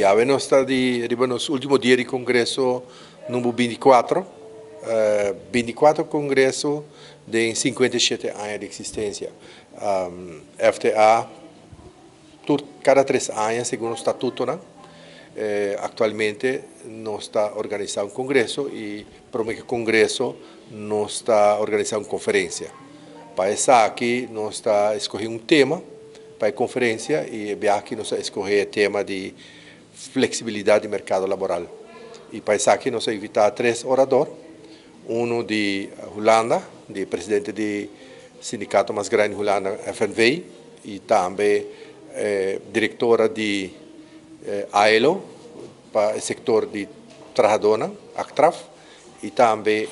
a nós está nos últimos dias do Congresso número 24, 24 Congresso de 57 anos de existência. FTA, cada 3 anos, segundo o estatuto, né? Atualmente nós está organizando um congresso e para o congresso nós está organizando uma conferência. Para essa aqui nós está escolhendo um tema para a conferência e aqui nós está escolhendo o tema de flexibilidade do mercado laboral. E para essa aqui nós invitamos 3 oradores, um de Holanda, de presidente do sindicato mais grande de Holanda, FNV, e também diretora de AELO, para o setor de trabalhadores, ACTRAF, e também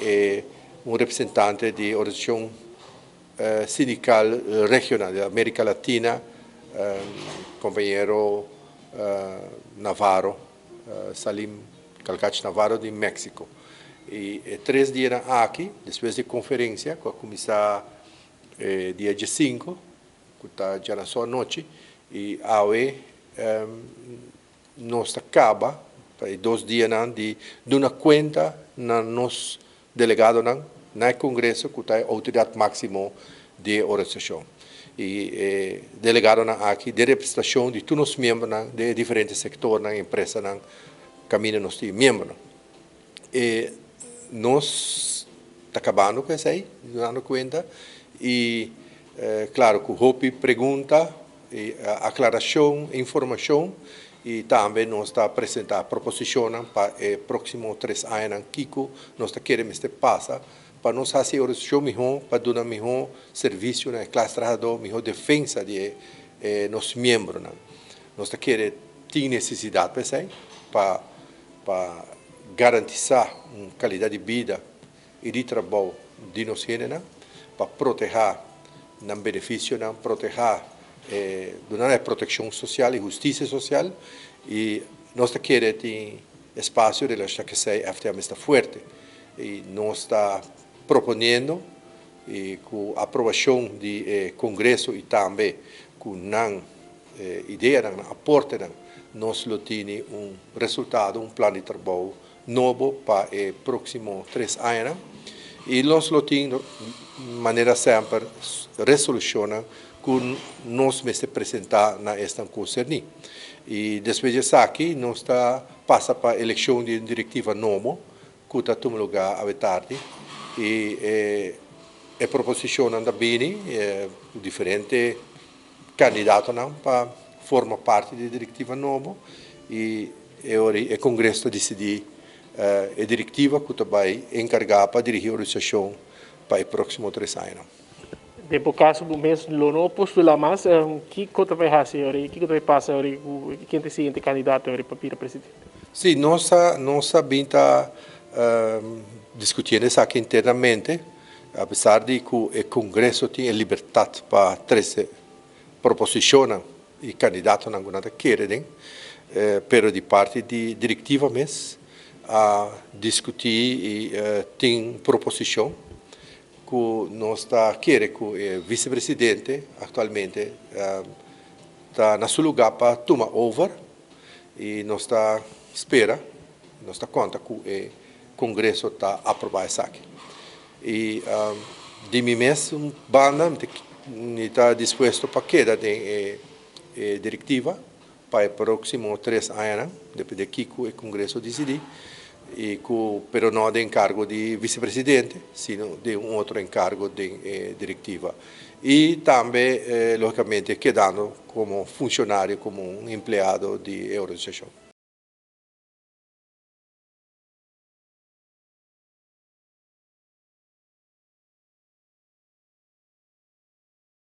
um representante de organização sindical regional da América Latina, companheiro Navarro, Salim Calcach Navarro, de México. E 3 dias aqui, depois da conferência, que vai começar dia 5, que está já na sua noite, e aí nós acaba, para 2 dias de dar conta na nos delegado no Congresso, que é a autoridade máxima de organização. E delegado aqui de representação de todos os membros de diferentes setores na empresa, caminho nos membros. E nós está acabando com isso aí, dando conta, e claro, com roupa, pergunta, aclaração, informação, e também nós está apresentando proposições para os próximos 3 anos, Kiko, nós está querendo este passa, para nós fazer organização melhor, para dar melhor serviço na classe trabalhadora, melhor defesa de nossos membros. Nós está querendo ter necessidade para garantir uma qualidade de vida e de trabalho de nós, para proteger o benefício, proteger dar proteção social e justiça social, e nós queremos ter espaço de que a FTA está forte, e nós está propondo, e com a aprovação do Congresso e também com a ideia, aporte, nós temos resultado, plano de trabalho novo para os próximos 3 anos, e nós temos de maneira sempre resolução que nós vamos apresentar nesta concernir. E depois disso aqui, nós passa para a eleição de uma diretiva nova, que está tomando lugar à tarde, e a proposição anda bem, diferentes candidatos para formar parte da diretiva nova, e o Congresso decidiu a diretiva que vai encarregar para dirigir a organização para os próximos 3 anos. Depois caso do mês não postula mais, que coisa vai fazer agora? Que vai passar agora? Quem é o seguinte candidato agora para o presidente? Sim, nós sabemos discutindo isso aqui internamente, apesar de que o Congresso tem liberdade para 13 proposições e candidatos não querem, mas de parte de diretiva mesmo, a discutir e tem proposição que nós queremos que o vice-presidente atualmente está no seu lugar para tomar over, e nós espera, nós conta que o Congresso está aprovando isso aqui. E de mim mesmo, banda está disposto para queda de diretiva para os próximos 3 anos, depois de que o Congresso decidir, e pero não de encargo de vice-presidente, sino de outro encargo de diretiva. E também, logicamente, quedando como funcionário, como empregado de organização.